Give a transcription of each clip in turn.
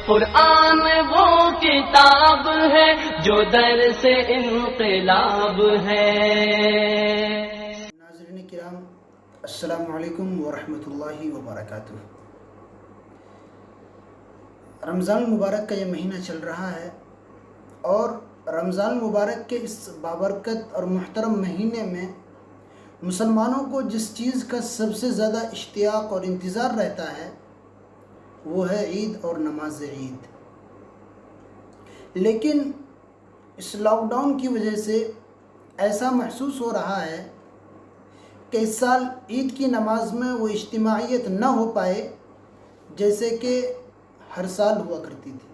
قرآن وہ کتاب ہے جو در سے انقلاب ہے۔ ناظرین کرام، السلام علیکم ورحمۃ اللہ وبرکاتہ۔ رمضان المبارک کا یہ مہینہ چل رہا ہے اور رمضان المبارک کے اس بابرکت اور محترم مہینے میں مسلمانوں کو جس چیز کا سب سے زیادہ اشتیاق اور انتظار رہتا ہے وہ ہے عید اور نماز عید۔ لیکن اس لاک ڈاؤن کی وجہ سے ایسا محسوس ہو رہا ہے کہ اس سال عید کی نماز میں وہ اجتماعیت نہ ہو پائے جیسے کہ ہر سال ہوا کرتی تھی۔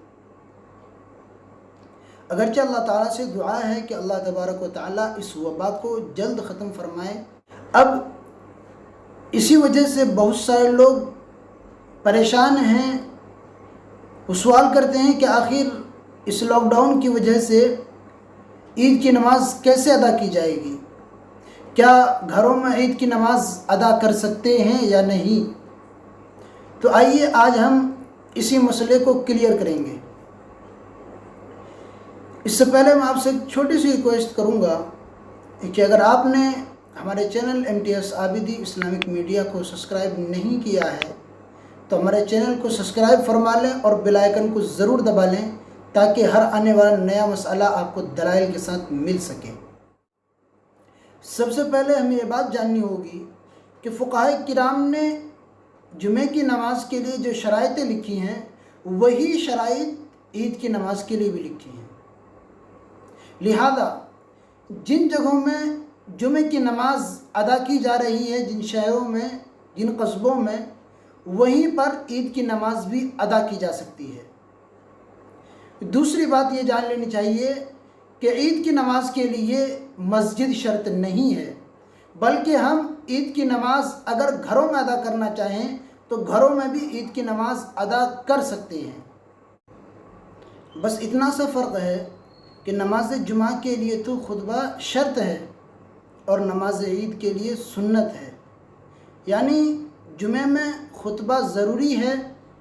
اگرچہ اللہ تعالیٰ سے دعا ہے کہ اللہ تبارک و تعالیٰ اس وبا کو جلد ختم فرمائے۔ اب اسی وجہ سے بہت سارے لوگ پریشان ہیں، وہ سوال کرتے ہیں کہ آخر اس لاک ڈاؤن کی وجہ سے عید کی نماز کیسے ادا کی جائے گی؟ کیا گھروں میں عید کی نماز ادا کر سکتے ہیں یا نہیں؟ تو آئیے آج ہم اسی مسئلے کو کلیئر کریں گے۔ اس سے پہلے میں آپ سے ایک چھوٹی سی ریکویسٹ کروں گا کہ اگر آپ نے ہمارے channel MTS Abidi Islamic media کو سبسکرائب نہیں کیا ہے تو ہمارے چینل کو سبسکرائب فرما لیں اور بیل آئیکن کو ضرور دبا لیں تاکہ ہر آنے والا نیا مسئلہ آپ کو دلائل کے ساتھ مل سکے۔ سب سے پہلے ہمیں یہ بات جاننی ہوگی کہ فقہاء کرام نے جمعے کی نماز کے لیے جو شرائطیں لکھی ہیں وہی شرائط عید کی نماز کے لیے بھی لکھی ہیں۔ لہذا جن جگہوں میں جمعے کی نماز ادا کی جا رہی ہے، جن شہروں میں، جن قصبوں میں، وہیں پر عید کی نماز بھی ادا کی جا سکتی ہے۔ دوسری بات یہ جان لینی چاہیے کہ عید کی نماز کے لیے مسجد شرط نہیں ہے، بلکہ ہم عید کی نماز اگر گھروں میں ادا کرنا چاہیں تو گھروں میں بھی عید کی نماز ادا کر سکتے ہیں۔ بس اتنا سا فرق ہے کہ نماز جمعہ کے لیے تو خطبہ شرط ہے اور نماز عید کے لیے سنت ہے، یعنی جمعے میں خطبہ ضروری ہے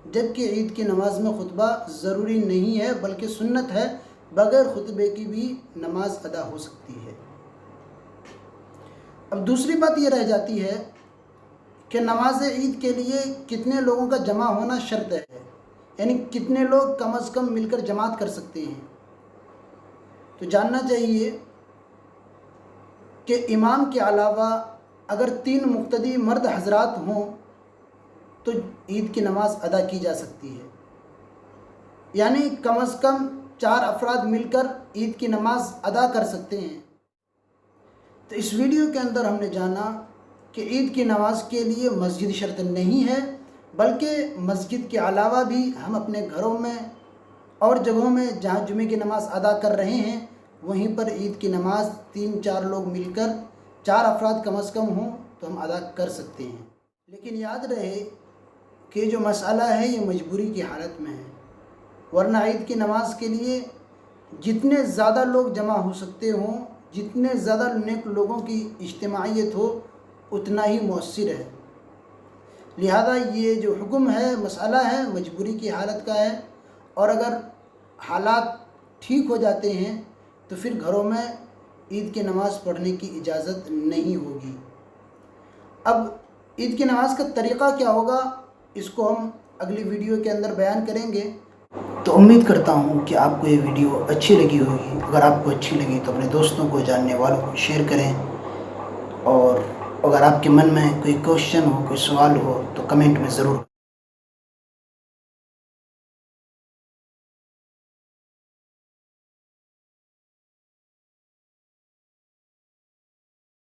جبکہ عید کی نماز میں خطبہ ضروری نہیں ہے بلکہ سنت ہے، بغیر خطبے کی بھی نماز ادا ہو سکتی ہے۔ اب دوسری بات یہ رہ جاتی ہے کہ نماز عید کے لیے کتنے لوگوں کا جمع ہونا شرط ہے، یعنی کتنے لوگ کم از کم مل کر جماعت کر سکتے ہیں۔ تو جاننا چاہیے کہ امام کے علاوہ اگر 3 مقتدی مرد حضرات ہوں تو عید کی نماز ادا کی جا سکتی ہے، یعنی کم از کم 4 افراد مل کر عید کی نماز ادا کر سکتے ہیں۔ تو اس ویڈیو کے اندر ہم نے جانا کہ عید کی نماز کے لیے مسجد شرط نہیں ہے، بلکہ مسجد کے علاوہ بھی ہم اپنے گھروں میں اور جگہوں میں جہاں جمعے کی نماز ادا کر رہے ہیں وہیں پر عید کی نماز 3-4 لوگ مل کر 4 افراد کم از کم ہوں تو ہم ادا کر سکتے ہیں۔ لیکن یاد رہے کہ جو مسئلہ ہے یہ مجبوری کی حالت میں ہے، ورنہ عید کی نماز کے لیے جتنے زیادہ لوگ جمع ہو سکتے ہوں، جتنے زیادہ نیک لوگوں کی اجتماعیت ہو اتنا ہی مؤثر ہے۔ لہذا یہ جو حکم ہے، مسئلہ ہے، مجبوری کی حالت کا ہے، اور اگر حالات ٹھیک ہو جاتے ہیں تو پھر گھروں میں عید کی نماز پڑھنے کی اجازت نہیں ہوگی۔ اب عید کی نماز کا طریقہ کیا ہوگا اس کو ہم اگلی ویڈیو کے اندر بیان کریں گے۔ تو امید کرتا ہوں کہ آپ کو یہ ویڈیو اچھی لگی ہوگی۔ اگر آپ کو اچھی لگی تو اپنے دوستوں کو، جاننے والوں کو شیئر کریں، اور اگر آپ کے من میں کوئی کوشچن ہو، کوئی سوال ہو تو کمنٹ میں ضرور